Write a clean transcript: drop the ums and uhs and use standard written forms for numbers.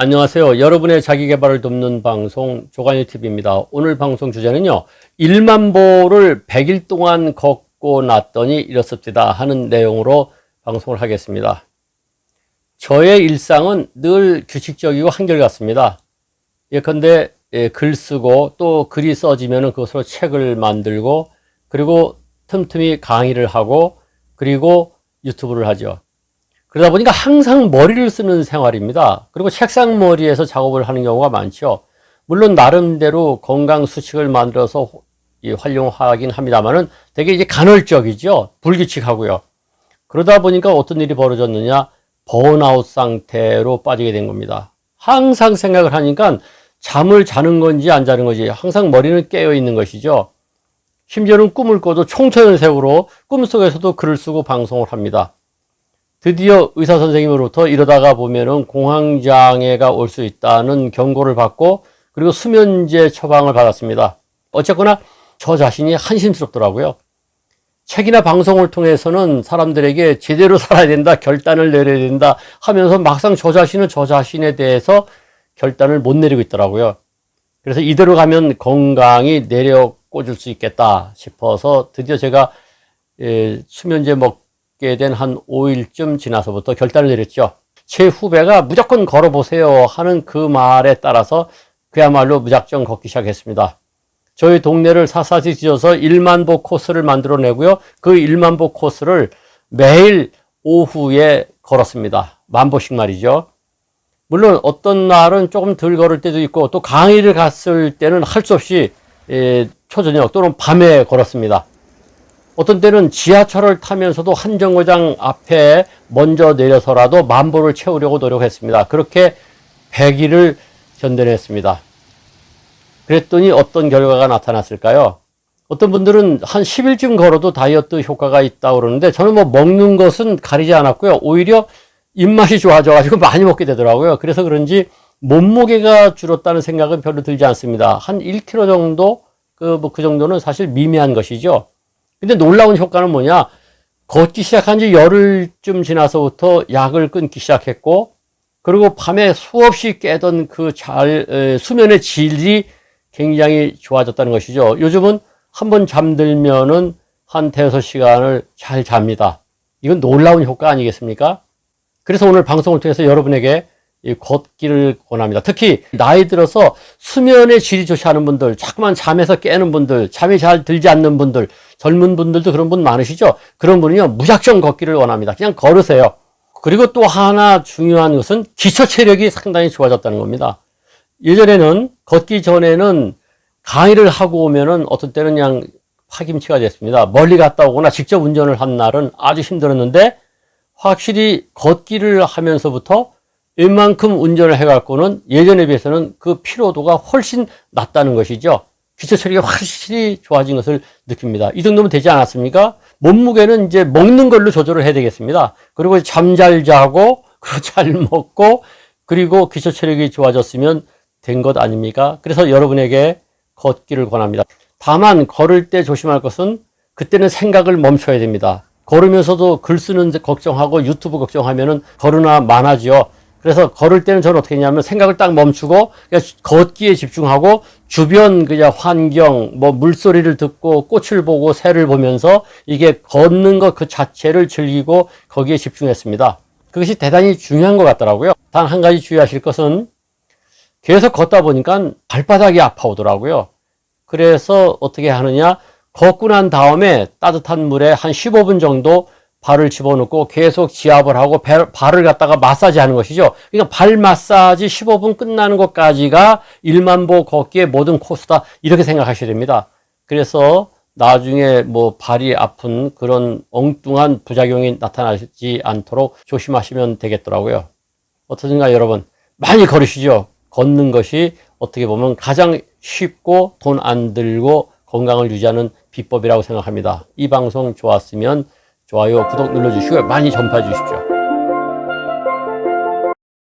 안녕하세요. 여러분의 자기계발을 돕는 방송 조간유TV입니다. 오늘 방송 주제는요. 1만 보를 100일 동안 걷고 났더니 이렇습니다 하는 내용으로 방송을 하겠습니다. 저의 일상은 늘 규칙적이고 한결같습니다. 예컨대 글 쓰고 또 글이 써지면 그것으로 책을 만들고 그리고 틈틈이 강의를 하고 그리고 유튜브를 하죠. 그러다 보니까 항상 머리를 쓰는 생활입니다. 그리고 책상 머리에서 작업을 하는 경우가 많죠. 물론 나름대로 건강 수칙을 만들어서 활용하긴 합니다만은 되게 이제 간헐적이죠. 불규칙하고요. 그러다 보니까 어떤 일이 벌어졌느냐, 번아웃 상태로 빠지게 된 겁니다. 항상 생각을 하니까 잠을 자는 건지 안 자는 건지 항상 머리는 깨어 있는 것이죠. 심지어는 꿈을 꿔도 총천연색으로 꿈속에서도 글을 쓰고 방송을 합니다. 드디어 의사 선생님으로부터 이러다가 보면은 공황장애가 올 수 있다는 경고를 받고 그리고 수면제 처방을 받았습니다. 어쨌거나 저 자신이 한심스럽더라고요. 책이나 방송을 통해서는 사람들에게 제대로 살아야 된다, 결단을 내려야 된다 하면서 막상 저 자신은 저 자신에 대해서 결단을 못 내리고 있더라고요. 그래서 이대로 가면 건강이 내려 꽂을 수 있겠다 싶어서 드디어 제가 수면제 먹게 된 한 5일쯤 지나서부터 결단을 내렸죠. 제 후배가 무조건 걸어보세요 하는 그 말에 따라서 그야말로 무작정 걷기 시작했습니다. 저희 동네를 샅샅이 뒤져서 1만 보 코스를 만들어내고요. 그 1만 보 코스를 매일 오후에 걸었습니다. 1000보씩 말이죠. 물론 어떤 날은 조금 덜 걸을 때도 있고 또 강의를 갔을 때는 할 수 없이 초저녁 또는 밤에 걸었습니다. 어떤 때는 지하철을 타면서도 한 정거장 앞에 먼저 내려서라도 10,000보를 채우려고 노력했습니다. 그렇게 100일을 견뎌냈습니다. 그랬더니 어떤 결과가 나타났을까요? 어떤 분들은 한 10일쯤 걸어도 다이어트 효과가 있다고 그러는데 저는 먹는 것은 가리지 않았고요. 오히려 입맛이 좋아져가지고 많이 먹게 되더라고요. 그래서 그런지 몸무게가 줄었다는 생각은 별로 들지 않습니다. 한 1kg 정도? 그 정도는 사실 미미한 것이죠. 근데 놀라운 효과는 뭐냐? 걷기 시작한 지 열흘쯤 지나서부터 약을 끊기 시작했고, 그리고 밤에 수없이 깨던 수면의 질이 굉장히 좋아졌다는 것이죠. 요즘은 한번 잠들면은 한 5시간을 잘 잡니다. 이건 놀라운 효과 아니겠습니까? 그래서 오늘 방송을 통해서 여러분에게 이 걷기를 권합니다. 특히 나이 들어서 수면의 질이 좋지 않은 분들, 자꾸만 잠에서 깨는 분들, 잠이 잘 들지 않는 분들, 젊은 분들도 그런 분 많으시죠? 그런 분은요, 무작정 걷기를 원합니다. 그냥 걸으세요. 그리고 또 하나 중요한 것은 기초 체력이 상당히 좋아졌다는 겁니다. 예전에는 걷기 전에는 강의를 하고 오면은 어떤 때는 그냥 파김치가 됐습니다. 멀리 갔다 오거나 직접 운전을 한 날은 아주 힘들었는데 확실히 걷기를 하면서부터 웬만큼 운전을 해갖고는 예전에 비해서는 그 피로도가 훨씬 낮다는 것이죠. 기초 체력이 확실히 좋아진 것을 느낍니다. 이 정도면 되지 않았습니까? 몸무게는 이제 먹는 걸로 조절을 해야 되겠습니다. 그리고 잠 잘 자고, 그리고 잘 먹고, 그리고 기초 체력이 좋아졌으면 된 것 아닙니까? 그래서 여러분에게 걷기를 권합니다. 다만 걸을 때 조심할 것은 그때는 생각을 멈춰야 됩니다. 걸으면서도 글 쓰는 데 걱정하고 유튜브 걱정하면은 걸으나 많아지요. 그래서 걸을 때는 저는 어떻게 했냐면 생각을 딱 멈추고 그냥 걷기에 집중하고 주변 그냥 환경, 물소리를 듣고 꽃을 보고 새를 보면서 이게 걷는 것 그 자체를 즐기고 거기에 집중했습니다. 그것이 대단히 중요한 것 같더라고요. 단 한 가지 주의하실 것은 계속 걷다 보니까 발바닥이 아파오더라고요. 그래서 어떻게 하느냐, 걷고 난 다음에 따뜻한 물에 한 15분 정도 발을 집어넣고 계속 지압을 하고 발을 갖다가 마사지 하는 것이죠. 그러니까 발 마사지 15분 끝나는 것까지가 1만 보 걷기의 모든 코스다. 이렇게 생각하셔야 됩니다. 그래서 나중에 발이 아픈 그런 엉뚱한 부작용이 나타나지 않도록 조심하시면 되겠더라고요. 어떠신가 여러분? 많이 걸으시죠? 걷는 것이 어떻게 보면 가장 쉽고 돈 안 들고 건강을 유지하는 비법이라고 생각합니다. 이 방송 좋았으면 좋아요, 구독 눌러주시고 많이 전파해 주십시오.